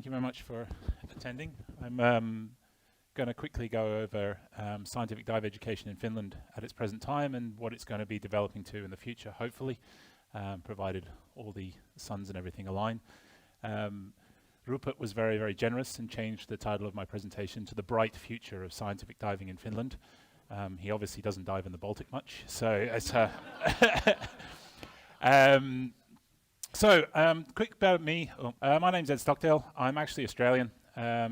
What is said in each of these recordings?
you very much for attending. I'm going to quickly go over scientific dive education in Finland at its present time and what it's going to be developing to in the future, hopefully, provided all the suns and everything align. Rupert was very, very generous and changed the title of my presentation to The Bright Future of Scientific Diving in Finland. He obviously doesn't dive in the Baltic much, so it's quick about me. My name's Ed Stockdale. I'm actually Australian,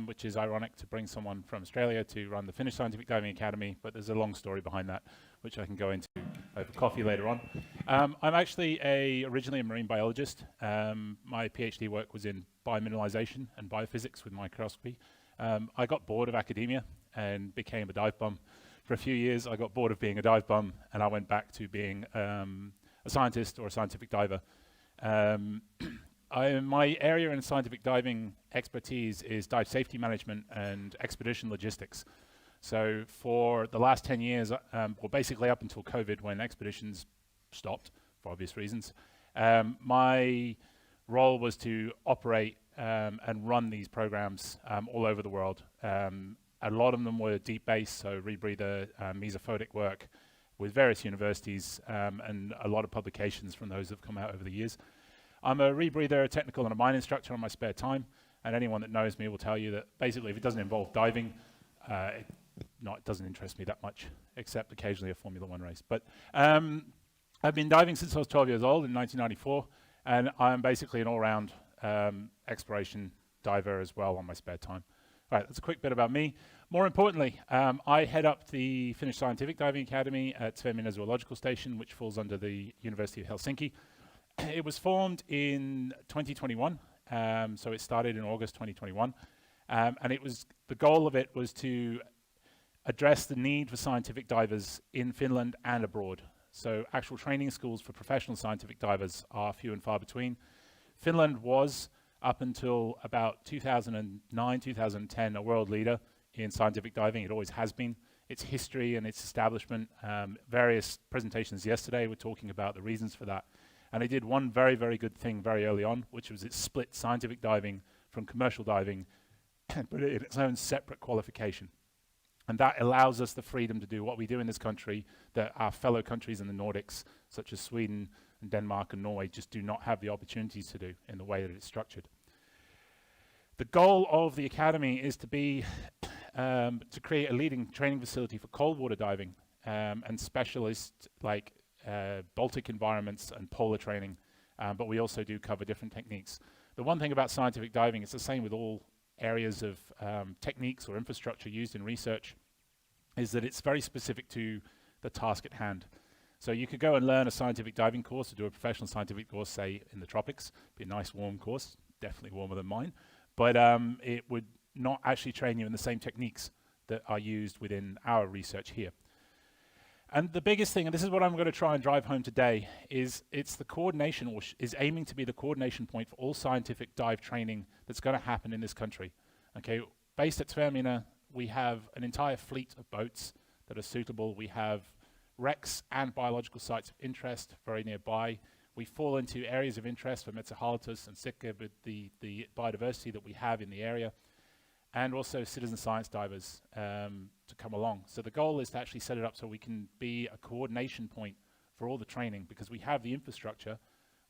which is ironic to bring someone from Australia to run the Finnish Scientific Diving Academy, but there's a long story behind that, which I can go into over coffee later on. I'm actually originally a marine biologist. My PhD work was in biomineralization and biophysics with microscopy. I got bored of academia and became a dive bum. For a few years, I got bored of being a dive bum, and I went back to being a scientist or a scientific diver. My area in scientific diving expertise is dive safety management and expedition logistics. So for the last 10 years, or basically up until COVID when expeditions stopped for obvious reasons, my role was to operate and run these programs all over the world. A lot of them were deep-based, so rebreather, mesophotic work with various universities and a lot of publications from those that have come out over the years. I'm a rebreather, a technical and a mine instructor on my spare time, and anyone that knows me will tell you that basically if it doesn't involve diving, it doesn't interest me that much, except occasionally a Formula One race. But I've been diving since I was 12 years old in 1994, and I'm basically an all-round exploration diver as well on my spare time. All right, that's a quick bit about me. More importantly, I head up the Finnish Scientific Diving Academy at Suomenlinna Zoological Station, which falls under the University of Helsinki. It was formed in 2021, so it started in August 2021, and the goal of it was to address the need for scientific divers in Finland and abroad. So actual training schools for professional scientific divers are few and far between. Finland was, up until about 2009, 2010, a world leader in scientific diving. It always has been. Its history and its establishment, various presentations yesterday were talking about the reasons for that. And it did one very, very good thing very early on, which was it split scientific diving from commercial diving and put it in its own separate qualification. And that allows us the freedom to do what we do in this country that our fellow countries in the Nordics, such as Sweden and Denmark and Norway, just do not have the opportunities to do in the way that it's structured. The goal of the academy is to be to create a leading training facility for cold water diving and specialists like Baltic environments and polar training, but we also do cover different techniques. The one thing about scientific diving, it's the same with all areas of techniques or infrastructure used in research, is that it's very specific to the task at hand. So you could go and learn a scientific diving course or do a professional scientific course, say in the tropics, be a nice warm course, definitely warmer than mine, but it would not actually train you in the same techniques that are used within our research here. And the biggest thing, and this is what I'm going to try and drive home today, is it's the coordination, or is aiming to be the coordination point for all scientific dive training that's going to happen in this country. Okay, based at Suomenlinna, we have an entire fleet of boats that are suitable. We have wrecks and biological sites of interest very nearby. We fall into areas of interest for Metsähallitus and Sitka with the biodiversity that we have in the area, and also citizen science divers to come along. So the goal is to actually set it up so we can be a coordination point for all the training, because we have the infrastructure,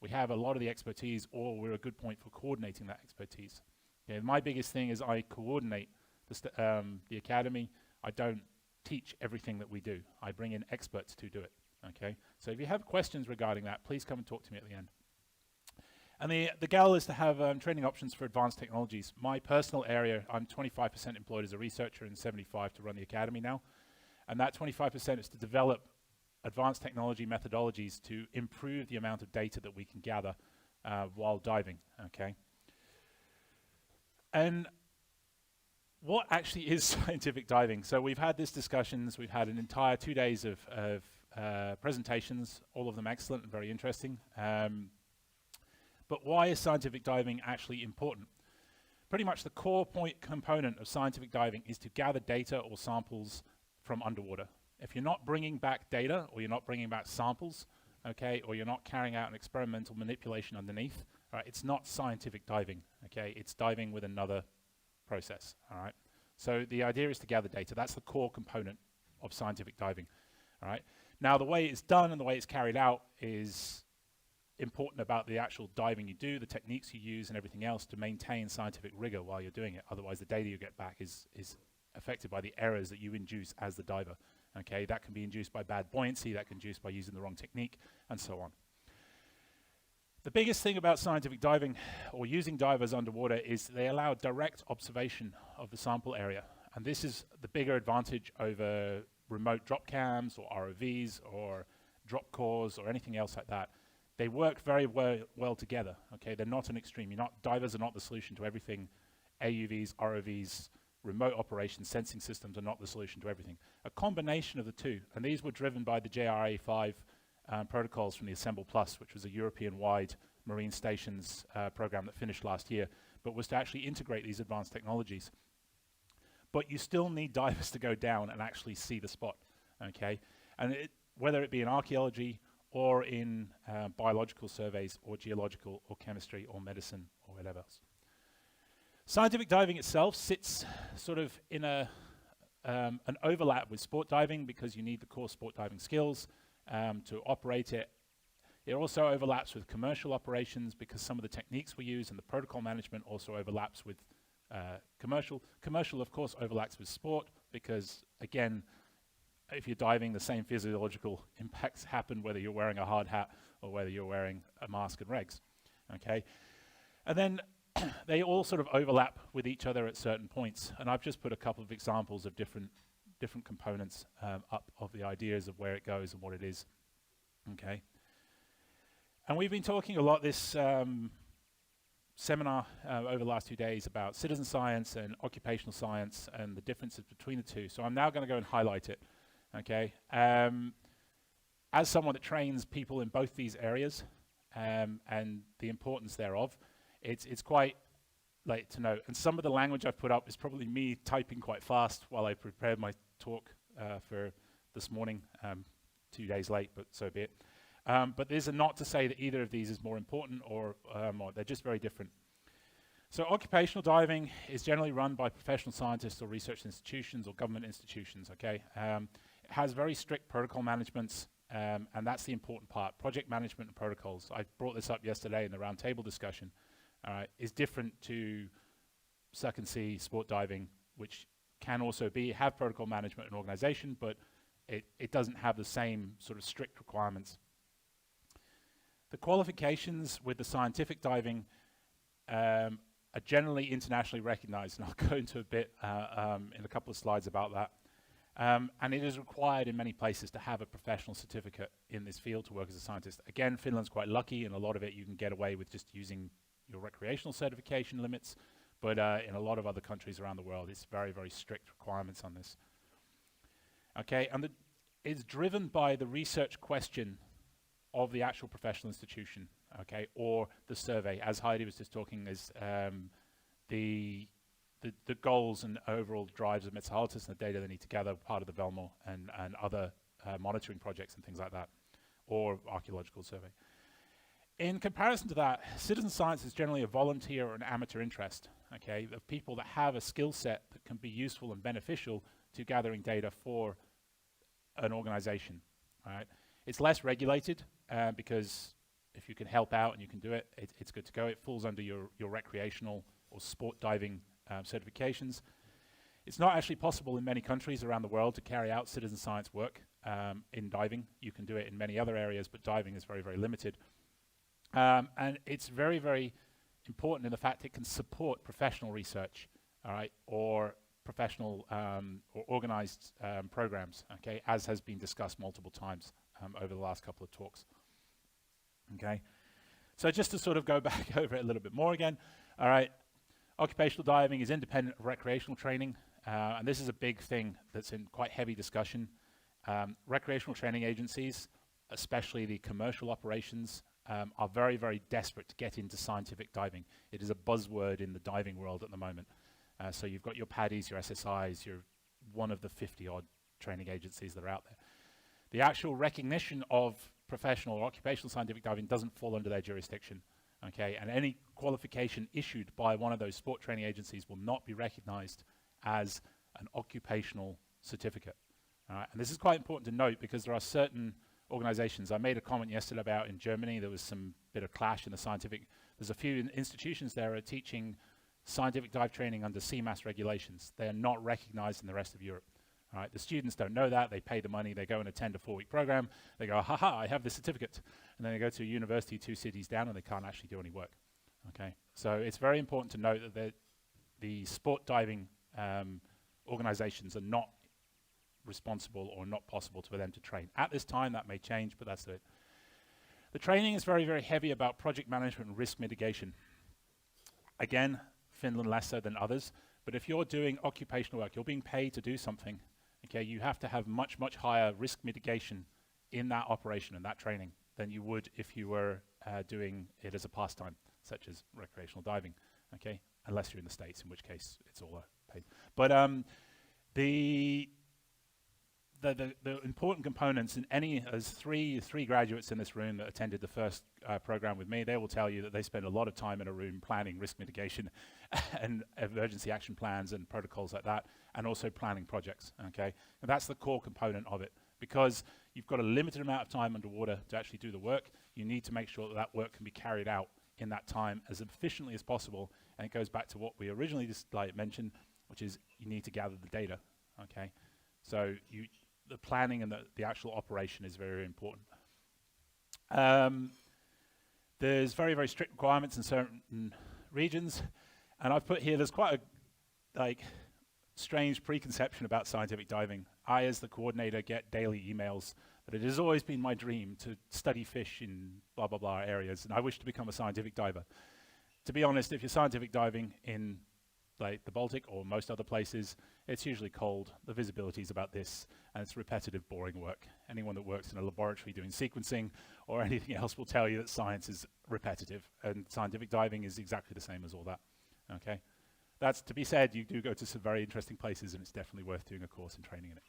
we have a lot of the expertise, or we're a good point for coordinating that expertise. Okay, my biggest thing is I coordinate the academy. I don't teach everything that we do. I bring in experts to do it. Okay, so if you have questions regarding that, please come and talk to me at the end. And the goal is to have training options for advanced technologies. My personal area, I'm 25% employed as a researcher and 75% to run the academy now. And that 25% is to develop advanced technology methodologies to improve the amount of data that we can gather while diving, okay? And what actually is scientific diving? So we've had these discussions, we've had an entire 2 days of presentations, all of them excellent and very interesting. But why is scientific diving actually important? Pretty much the core component of scientific diving is to gather data or samples from underwater. If you're not bringing back data, or you're not bringing back samples, okay, or you're not carrying out an experimental manipulation underneath, All right? It's not scientific diving, okay? It's diving with another process, all right? So the idea is to gather data. That's the core component of scientific diving, all right? Now, the way it's done and the way it's carried out is important about the actual diving you do, the techniques you use, and everything else to maintain scientific rigor while you're doing it. Otherwise, the data you get back is affected by the errors that you induce as the diver. Okay, that can be induced by bad buoyancy, that can be induced by using the wrong technique, and so on. The biggest thing about scientific diving or using divers underwater is they allow direct observation of the sample area. And this is the bigger advantage over remote drop cams or ROVs or drop cores or anything else like that. They work very well together, okay? They're not an extreme. Divers are not the solution to everything. AUVs, ROVs, remote operation sensing systems are not the solution to everything. A combination of the two, and these were driven by the JRA5 protocols from the Assemble Plus, which was a European-wide marine stations program that finished last year, but was to actually integrate these advanced technologies. But you still need divers to go down and actually see the spot, okay? And whether it be in archaeology or in biological surveys or geological or chemistry or medicine or whatever else. Scientific diving itself sits sort of in an overlap with sport diving because you need the core sport diving skills to operate it. It also overlaps with commercial operations because some of the techniques we use and the protocol management also overlaps with commercial. Commercial, of course, overlaps with sport because, again, if you're diving, the same physiological impacts happen whether you're wearing a hard hat or whether you're wearing a mask and regs, okay? And then they all sort of overlap with each other at certain points. And I've just put a couple of examples of different components up of the ideas of where it goes and what it is, okay? And we've been talking a lot this seminar over the last 2 days about citizen science and occupational science and the differences between the two. So I'm now going to go and highlight it. Okay, as someone that trains people in both these areas and the importance thereof, it's quite late to note. And some of the language I've put up is probably me typing quite fast while I prepared my talk for this morning, 2 days late, but so be it. But there's not to say that either of these is more important or they're just very different. So occupational diving is generally run by professional scientists or research institutions or government institutions, okay? It has very strict protocol managements, and that's the important part. Project management and protocols, I brought this up yesterday in the roundtable discussion, is different to suck and sea sport diving, which can also have protocol management and organization, but it doesn't have the same sort of strict requirements. The qualifications with the scientific diving are generally internationally recognized, and I'll go into a bit in a couple of slides about that. And it is required in many places to have a professional certificate in this field to work as a scientist. Again, Finland's quite lucky, and a lot of it you can get away with just using your recreational certification limits, but in a lot of other countries around the world, it's very, very strict requirements on this. Okay, and it's driven by the research question of the actual professional institution, okay, or the survey, as Heidi was just talking, is the goals and overall drives of Metsähallitus and the data they need to gather, part of the Velmo and other monitoring projects and things like that, or archaeological survey. In comparison to that, citizen science is generally a volunteer or an amateur interest, okay, of people that have a skill set that can be useful and beneficial to gathering data for an organization, all right? It's less regulated because if you can help out and you can do it, it's good to go. It falls under your recreational or sport diving certifications. It's not actually possible in many countries around the world to carry out citizen science work in diving. You can do it in many other areas, but diving is very, very limited. And it's very, very important in the fact it can support professional research, all right, or professional or organized programs, okay, as has been discussed multiple times over the last couple of talks. Okay, so just to sort of go back over it a little bit more again, all right, occupational diving is independent of recreational training, and this is a big thing that's in quite heavy discussion. Recreational training agencies, especially the commercial operations, are very, very desperate to get into scientific diving. It is a buzzword in the diving world at the moment. So you've got your PADIs, your SSIs, you're one of the 50-odd training agencies that are out there. The actual recognition of professional or occupational scientific diving doesn't fall under their jurisdiction. Okay, and any qualification issued by one of those sport training agencies will not be recognized as an occupational certificate. All right, and this is quite important to note because there are certain organizations. I made a comment yesterday about in Germany there was some bit of clash in the scientific. There's a few institutions there are teaching scientific dive training under CMAS regulations. They are not recognized in the rest of Europe. All right, the students don't know that. They pay the money. They go and attend a 4-week program. They go, haha, I have the certificate. And then they go to a university 2 cities down and they can't actually do any work. Okay, so it's very important to note that the sport diving organizations are not responsible or not possible for them to train. At this time, that may change, but that's it. The training is very, very heavy about project management and risk mitigation. Again, Finland less so than others, but if you're doing occupational work, you're being paid to do something, okay, you have to have much, much higher risk mitigation in that operation and that training than you would if you were doing it as a pastime, such as recreational diving, okay, unless you're in the States, in which case it's all paid. But the important components in there's three graduates in this room that attended the first program with me. They will tell you that they spend a lot of time in a room planning risk mitigation and emergency action plans and protocols like that, and also planning projects, okay? And that's the core component of it. Because you've got a limited amount of time underwater to actually do the work, you need to make sure that that work can be carried out in that time as efficiently as possible. And it goes back to what we originally just mentioned, which is you need to gather the data, okay? So the planning and the actual operation is very, very important. There's very, very strict requirements in certain regions, and I've put here, there's quite a strange preconception about scientific diving. I, as the coordinator, get daily emails that it has always been my dream to study fish in blah, blah, blah areas, and I wish to become a scientific diver. To be honest, if you're scientific diving in the Baltic or most other places, it's usually cold, the visibility is about this, and it's repetitive, boring work. Anyone that works in a laboratory doing sequencing or anything else will tell you that science is repetitive, and scientific diving is exactly the same as all that, okay? That's to be said, you do go to some very interesting places, and it's definitely worth doing a course and training in it.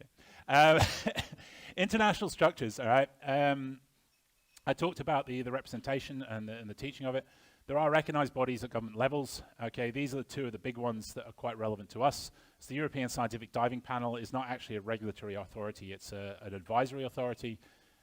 Okay. International structures, all right? I talked about the representation and the teaching of it. There are recognized bodies at government levels. Okay, these are the two of the big ones that are quite relevant to us. So the European Scientific Diving Panel is not actually a regulatory authority, it's an advisory authority,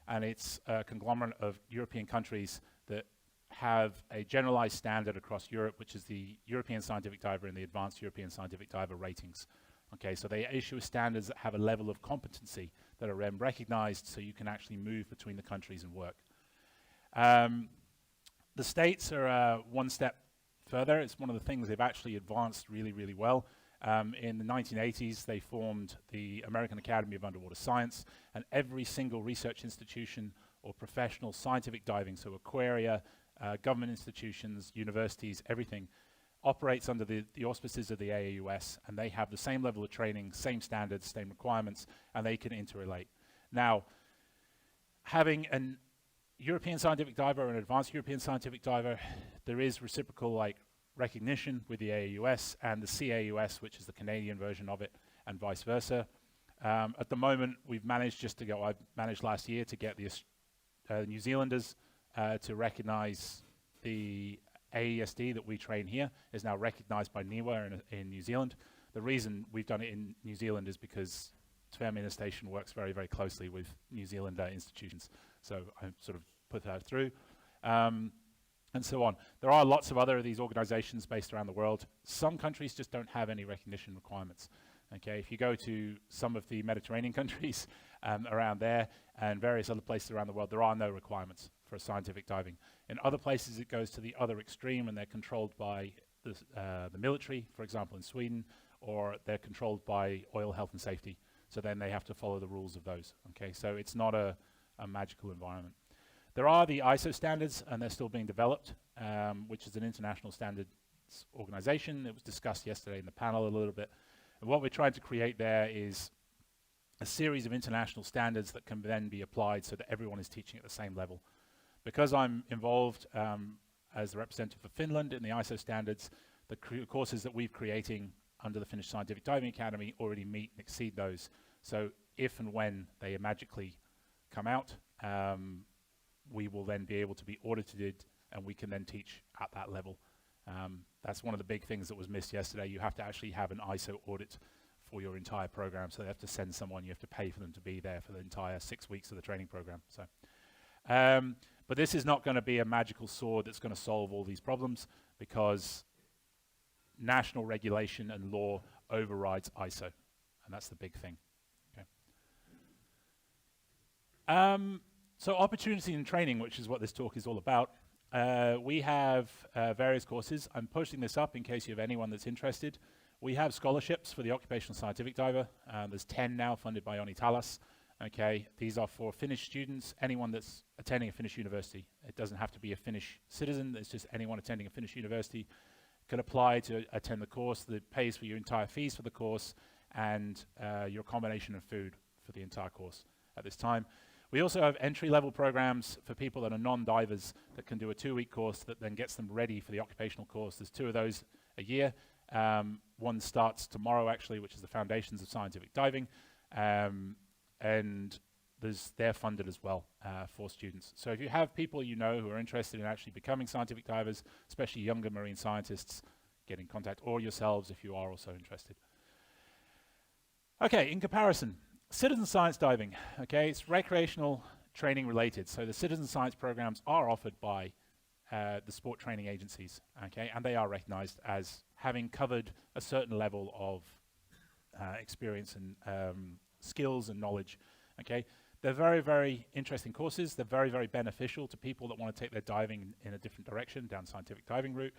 and it's a conglomerate of European countries that have a generalized standard across Europe, which is the European Scientific Diver and the Advanced European Scientific Diver ratings. Okay, so they issue standards that have a level of competency that are recognized so you can actually move between the countries and work. The States are one step further. It's one of the things they've actually advanced really, really well. In the 1980s, they formed the American Academy of Underwater Science, and every single research institution or professional scientific diving, so aquaria, government institutions, universities, everything, operates under the auspices of the AAUS, and they have the same level of training, same standards, same requirements, and they can interrelate. Now, having an European scientific diver or an advanced European scientific diver, there is reciprocal recognition with the AAUS and the CAUS, which is the Canadian version of it, and vice versa. At the moment, we've managed I managed last year to get the New Zealanders to recognize the AESD that we train here is now recognized by NIWA in New Zealand. The reason we've done it in New Zealand is because Suomenlinna Station works very, very closely with New Zealand institutions. So I sort of put that through, and so on. There are lots of other of these organizations based around the world. Some countries just don't have any recognition requirements. Okay, if you go to some of the Mediterranean countries around there and various other places around the world, there are no requirements for scientific diving. In other places, it goes to the other extreme, and they're controlled by the military, for example, in Sweden, or they're controlled by oil health and safety. So then they have to follow the rules of those. Okay, so it's not a magical environment. There are the ISO standards, and they're still being developed, which is an international standards organization. It was discussed yesterday in the panel a little bit. And what we're trying to create there is a series of international standards that can then be applied so that everyone is teaching at the same level. Because I'm involved as the representative for Finland in the ISO standards, the courses that we're creating under the Finnish Scientific Diving Academy already meet and exceed those. So if and when they magically come out, we will then be able to be audited and we can then teach at that level. That's one of the big things that was missed yesterday. You have to actually have an ISO audit for your entire program, so they have to send someone, you have to pay for them to be there for the entire 6 weeks of the training program. So, but this is not going to be a magical sword that's going to solve all these problems, because national regulation and law overrides ISO, and that's the big thing. Okay. So opportunity in training, which is what this talk is all about. We have various courses. I'm pushing this up in case you have anyone that's interested. We have scholarships for the occupational scientific diver. There's 10 now funded by Oni Talas. Okay, these are for Finnish students, anyone that's attending a Finnish university. It doesn't have to be a Finnish citizen, it's just anyone attending a Finnish university can apply to attend the course that pays for your entire fees for the course and your accommodation and food for the entire course at this time. We also have entry-level programs for people that are non-divers that can do a 2-week course that then gets them ready for the occupational course. There's 2 of those a year. One starts tomorrow, actually, which is the Foundations of Scientific Diving, and they're funded as well for students. So if you have people you know who are interested in actually becoming scientific divers, especially younger marine scientists, get in contact, or yourselves if you are also interested. Okay, in comparison, citizen science diving, okay, it's recreational training related. So the citizen science programs are offered by the sport training agencies, okay, and they are recognized as having covered a certain level of experience and skills and knowledge, okay. They're very, very interesting courses. They're very, very beneficial to people that want to take their diving in a different direction, down scientific diving route.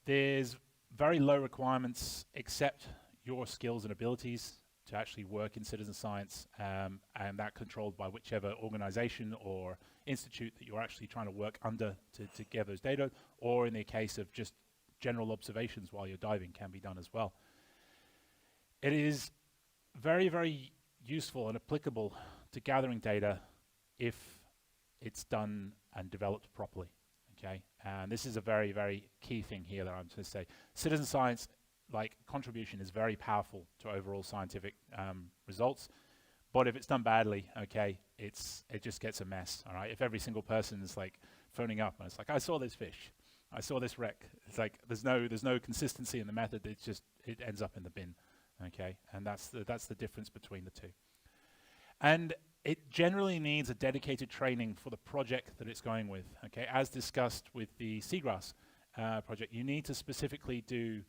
There's very low requirements except your skills and abilities to actually work in citizen science, and that controlled by whichever organization or institute that you're actually trying to work under to get those data, or in the case of just general observations while you're diving can be done as well. It is very, very useful and applicable to gathering data if it's done and developed properly, okay? And this is a very, very key thing here that I'm going to say. Citizen science, like, contribution is very powerful to overall scientific results, but if it's done badly, okay, it just gets a mess, all right? If every single person is like phoning up and it's like, I saw this fish, I saw this wreck, it's like there's no consistency in the method. It ends up in the bin, okay? And that's the difference between the two. And it generally needs a dedicated training for the project that it's going with, okay? As discussed with the seagrass project, you need to specifically do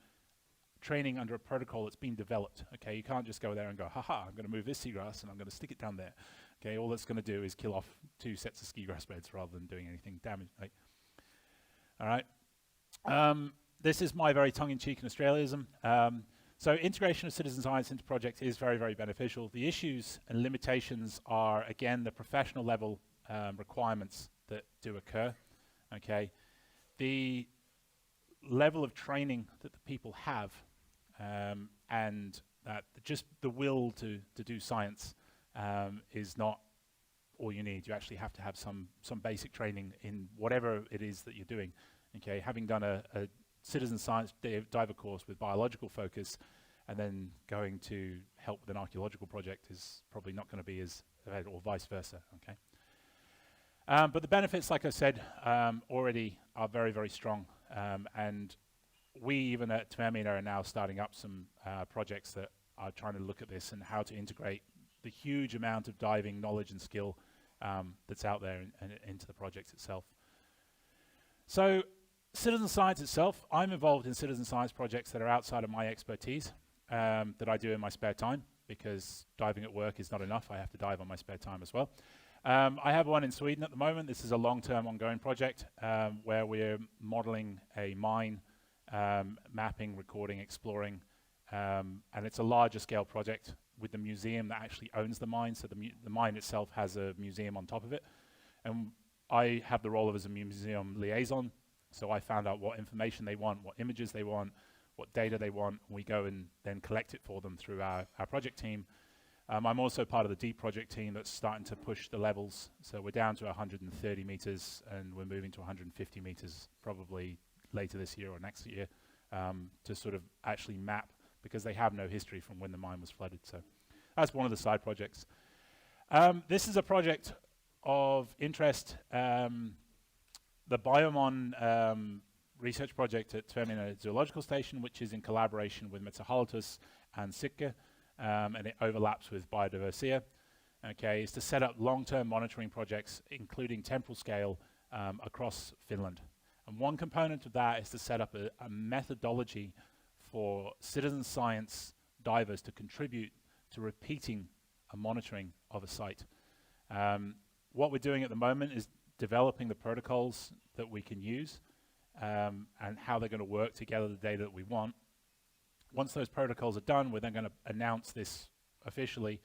training under a protocol that's been developed, okay? You can't just go there and go, haha, I'm going to move this seagrass and I'm going to stick it down there, okay? All that's going to do is kill off 2 sets of seagrass beds rather than doing anything damage, right? All right. This is my very tongue-in-cheek and Australianism. So integration of citizen science into projects is very, very beneficial. The issues and limitations are, again, the professional level requirements that do occur, okay? The level of training that the people have, and that just the will to do science is not all you need. You actually have to have some basic training in whatever it is that you're doing, okay? Having done a citizen science diver course with biological focus and then going to help with an archaeological project is probably not going to be as, or vice versa, okay? But the benefits, like I said, already are very, very strong. And we, even at Suomenlinna, are now starting up some projects that are trying to look at this and how to integrate the huge amount of diving knowledge and skill that's out there into the project itself. So, citizen science itself, I'm involved in citizen science projects that are outside of my expertise, that I do in my spare time, because diving at work is not enough. I have to dive on my spare time as well. I have one in Sweden at the moment. This is a long-term ongoing project where we're modeling a mine, mapping, recording, exploring, and it's a larger scale project with the museum that actually owns the mine. So the mine itself has a museum on top of it. And I have the role of as a museum liaison. So I found out what information they want, what images they want, what data they want. We go and then collect it for them through our project team. I'm also part of the deep project team that's starting to push the levels. So we're down to 130 meters and we're moving to 150 meters probably later this year or next year to sort of actually map, because they have no history from when the mine was flooded. So that's one of the side projects. This is a project of interest, the Biomon research project at Suomenlinna Zoological Station, which is in collaboration with Metsähallitus and Sitka, and it overlaps with Biodiversia, okay, is to set up long-term monitoring projects, including temporal scale, across Finland. And one component of that is to set up a methodology for citizen science divers to contribute to repeating a monitoring of a site. What we're doing at the moment is developing the protocols that we can use, and how they're going to work together, the data that we want. Once those protocols are done, we're then going to announce this officially.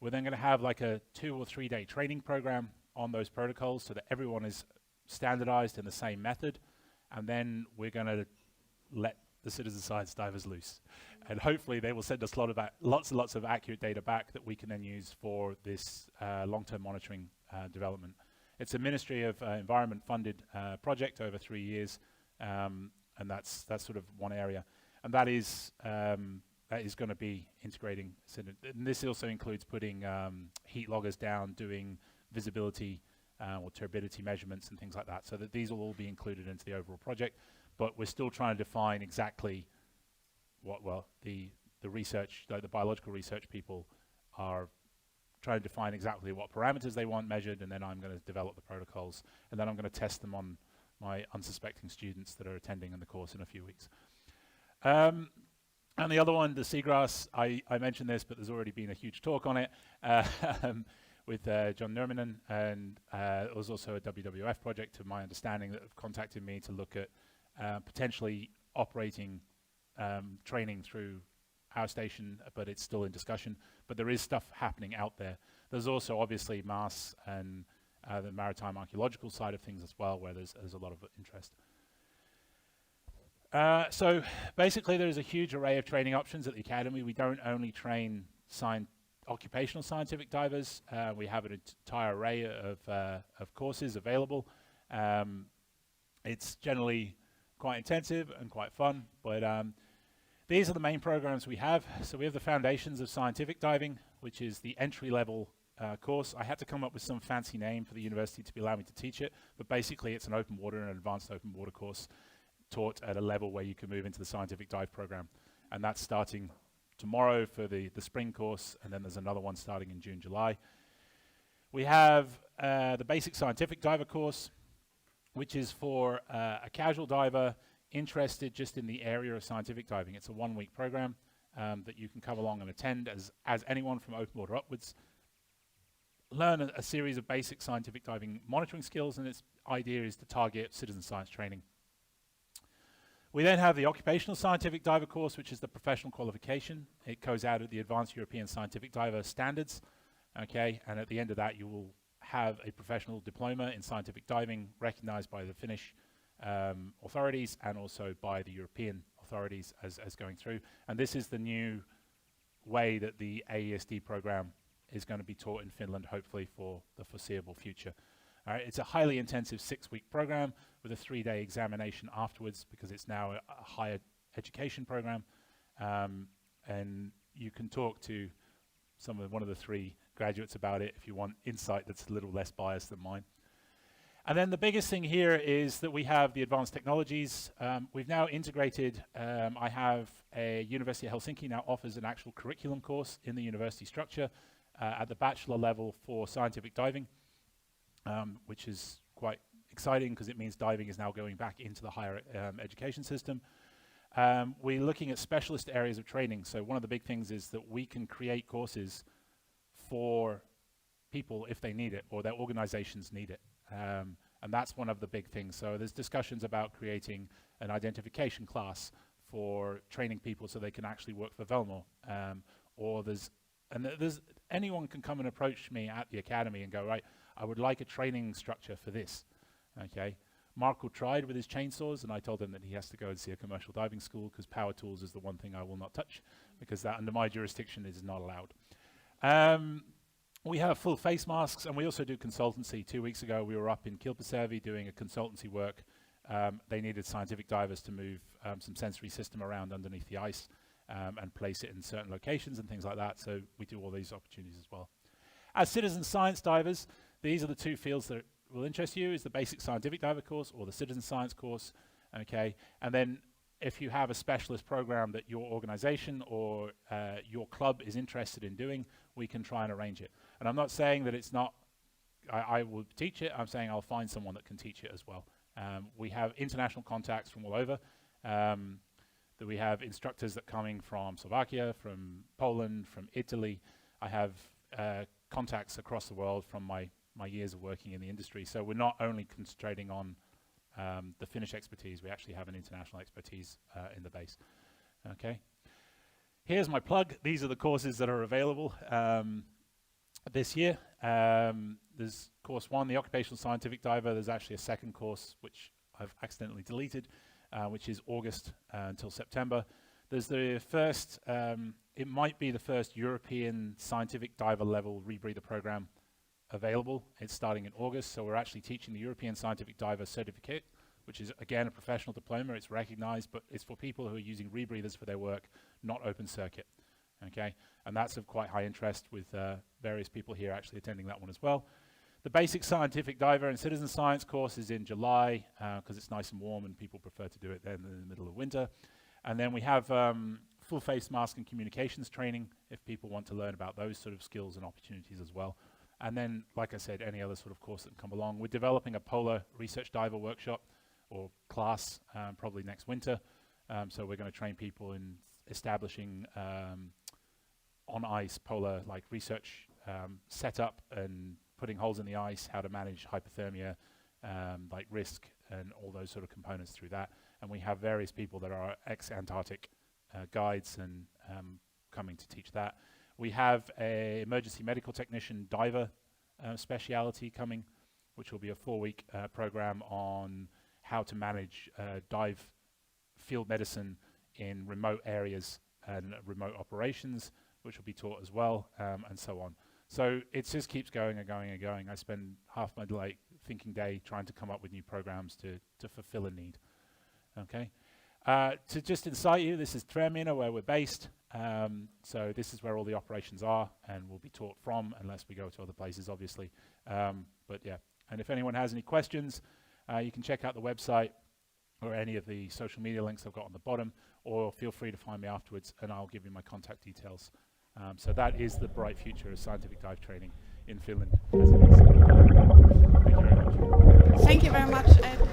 We're then going to have like a 2 or 3 day training program on those protocols so that everyone is standardized in the same method, and then we're going to let the citizen science divers loose. And hopefully they will send us lots and lots of accurate data back that we can then use for this long-term monitoring development. It's a Ministry of Environment funded project over 3 years, and that's sort of one area. And that is going to be integrating, and this also includes putting heat loggers down, doing visibility or turbidity measurements and things like that, so that these will all be included into the overall project. But we're still trying to define exactly what, well, the research, the biological research people are trying to define exactly what parameters they want measured, and then I'm going to develop the protocols, and then I'm going to test them on my unsuspecting students that are attending in the course in a few weeks. And the other one, the seagrass, I mentioned this, but there's already been a huge talk on it with John Nurminen, and it was also a WWF project, to my understanding, that have contacted me to look at potentially operating training through our station, but it's still in discussion. But there is stuff happening out there. There's also obviously MAS and the maritime archaeological side of things as well, where there's a lot of interest. So basically there's a huge array of training options at the Academy. We don't only train occupational scientific divers, we have an entire array of courses available. It's generally quite intensive and quite fun, but these are the main programs we have. So we have the Foundations of Scientific Diving, which is the entry-level course. I had to come up with some fancy name for the university to allow me to teach it, but basically it's an open water and advanced open water course taught at a level where you can move into the scientific dive program. And that's starting tomorrow for the spring course, and then there's another one starting in June, July. We have the Basic Scientific Diver course, which is for a casual diver interested just in the area of scientific diving. It's a 1-week program that you can come along and attend as anyone from open water upwards. Learn a series of basic scientific diving monitoring skills, and its idea is to target citizen science training. We then have the Occupational Scientific Diver course, which is the professional qualification. It goes out at the Advanced European Scientific Diver Standards, okay, and at the end of that you will have a professional diploma in scientific diving recognized by the Finnish authorities and also by the European authorities as going through. And this is the new way that the AESD program is going to be taught in Finland, hopefully for the foreseeable future. All right, it's a highly intensive 6-week program with a 3-day examination afterwards, because it's now a higher education program. And you can talk to one of the 3 graduates about it if you want insight that's a little less biased than mine. And then the biggest thing here is that we have the advanced technologies. We've now integrated, I have a University of Helsinki now offers an actual curriculum course in the university structure at the bachelor level for scientific diving, which is quite exciting because it means diving is now going back into the higher education system. We're looking at specialist areas of training. So one of the big things is that we can create courses for people if they need it, or their organizations need it. And that's one of the big things. So there's discussions about creating an identification class for training people so they can actually work for Velmo. Or there's anyone can come and approach me at the Academy and go, right, I would like a training structure for this. Okay. Marco tried with his chainsaws, and I told him that he has to go and see a commercial diving school, because power tools is the one thing I will not touch, because that under my jurisdiction is not allowed. We have full face masks, and we also do consultancy. 2 weeks ago, we were up in Kilpisjärvi doing a consultancy work. They needed scientific divers to move some sensory system around underneath the ice and place it in certain locations and things like that. So we do all these opportunities as well. As citizen science divers, these are the two fields that will interest you, is the basic scientific diver course or the citizen science course, okay? And then if you have a specialist program that your organization or your club is interested in doing, we can try and arrange it. And I'm not saying that it's not, I will teach it, I'm saying I'll find someone that can teach it as well. We have international contacts from all over. That we have instructors that coming from Slovakia, from Poland, from Italy. I have contacts across the world from my years of working in the industry. So we're not only concentrating on the Finnish expertise, we actually have an international expertise in the base. Okay. Here's my plug. These are the courses that are available this year. There's course 1, the occupational scientific diver. There's actually a second course, which I've accidentally deleted, which is August until September. There's the first, it might be the first European scientific diver level rebreather program available. It's starting in August, so we're actually teaching the European Scientific Diver Certificate, which is again a professional diploma. It's recognized, but it's for people who are using rebreathers for their work, not open circuit. Okay, and that's of quite high interest with various people here actually attending that one as well. The basic scientific diver and citizen science course is in July because it's nice and warm and people prefer to do it then in the middle of winter. And then we have full face mask and communications training if people want to learn about those sort of skills and opportunities as well. And then, like I said, any other sort of course that can come along. We're developing a polar research diver workshop or class probably next winter. So we're going to train people in establishing on ice polar like research setup and putting holes in the ice, how to manage hypothermia, like risk and all those sort of components through that. And we have various people that are ex-Antarctic guides and coming to teach that. We have a emergency medical technician diver speciality coming, which will be a 4-week program on how to manage dive field medicine in remote areas and remote operations, which will be taught as well, and so on. So it just keeps going and going and going. I spend half my thinking day trying to come up with new programs to fulfill a need. Okay. To just incite you, this is Suomenlinna, where we're based. So this is where all the operations are and will be taught from, unless we go to other places, obviously. But yeah, and if anyone has any questions, you can check out the website or any of the social media links I've got on the bottom, or feel free to find me afterwards and I'll give you my contact details. So that is the bright future of scientific dive training in Finland, as it is. Thank you very much. Thank you very much.